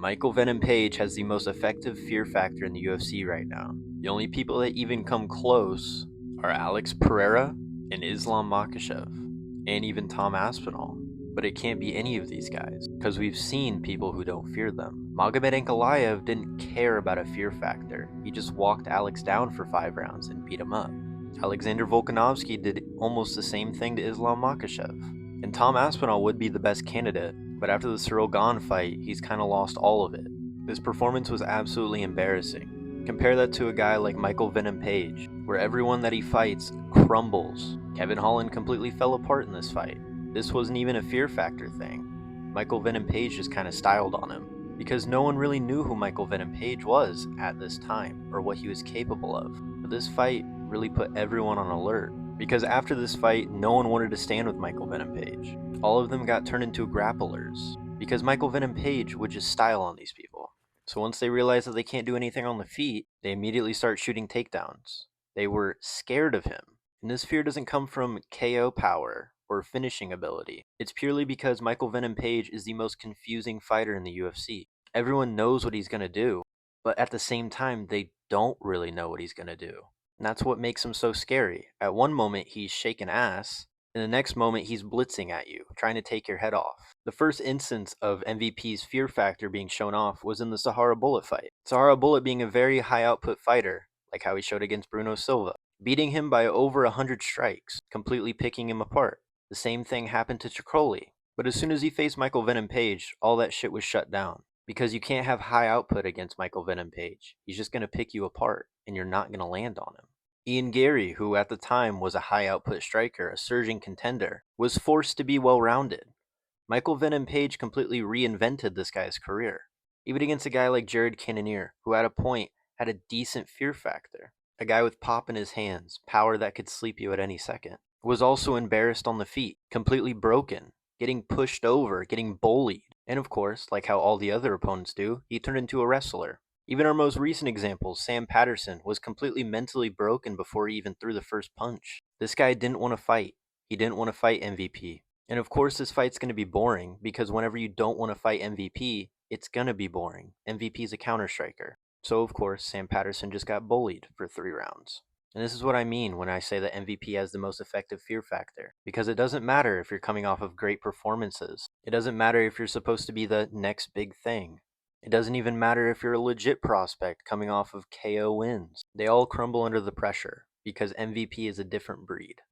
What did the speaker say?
Michael Venom Page has the most effective fear factor in the UFC right now. The only people that even come close are Alex Pereira and Islam Makhachev, and even Tom Aspinall. But it can't be any of these guys, because we've seen people who don't fear them. Magomed Ankalaev didn't care about a fear factor. He just walked Alex down for 5 rounds and beat him up. Alexander Volkanovski did almost the same thing to Islam Makhachev. And Tom Aspinall would be the best candidate, but after the Cyril Gahn fight, he's kinda lost all of it. This performance was absolutely embarrassing. Compare that to a guy like Michael Venom Page, where everyone that he fights crumbles. Kevin Holland completely fell apart in this fight. This wasn't even a fear factor thing. Michael Venom Page just kinda styled on him, because no one really knew who Michael Venom Page was at this time, or what he was capable of. But this fight really put everyone on alert, because after this fight, no one wanted to stand with Michael Venom Page. All of them got turned into grapplers, because Michael Venom Page would just style on these people. So once they realized that they can't do anything on the feet, they immediately start shooting takedowns. They were scared of him. And this fear doesn't come from KO power or finishing ability. It's purely because Michael Venom Page is the most confusing fighter in the UFC. Everyone knows what he's going to do, but at the same time, they don't really know what he's going to do. And that's what makes him so scary. At one moment, he's shaking ass. In the next moment, he's blitzing at you, trying to take your head off. The first instance of MVP's fear factor being shown off was in the Sahara Bullet fight. Sahara Bullet being a very high output fighter, like how he showed against Bruno Silva, beating him by over 100 strikes, completely picking him apart. The same thing happened to Chikoli. But as soon as he faced Michael Venom Page, all that shit was shut down. Because you can't have high output against Michael Venom Page. He's just going to pick you apart, and you're not going to land on him. Ian Gary, who at the time was a high output striker, a surging contender, was forced to be well rounded. Michael Venom Page completely reinvented this guy's career. Even against a guy like Jared Cannonier, who at a point had a decent fear factor. A guy with pop in his hands, power that could sleep you at any second. Was also embarrassed on the feet, completely broken, getting pushed over, getting bullied. And of course, like how all the other opponents do, he turned into a wrestler. Even our most recent examples, Sam Patterson, was completely mentally broken before he even threw the first punch. This guy didn't want to fight. He didn't want to fight MVP. And of course, this fight's going to be boring, because whenever you don't want to fight MVP, it's going to be boring. MVP's a counter striker. So of course, Sam Patterson just got bullied for 3 rounds. And this is what I mean when I say that MVP has the most effective fear factor. Because it doesn't matter if you're coming off of great performances. It doesn't matter if you're supposed to be the next big thing. It doesn't even matter if you're a legit prospect coming off of KO wins. They all crumble under the pressure, because MVP is a different breed.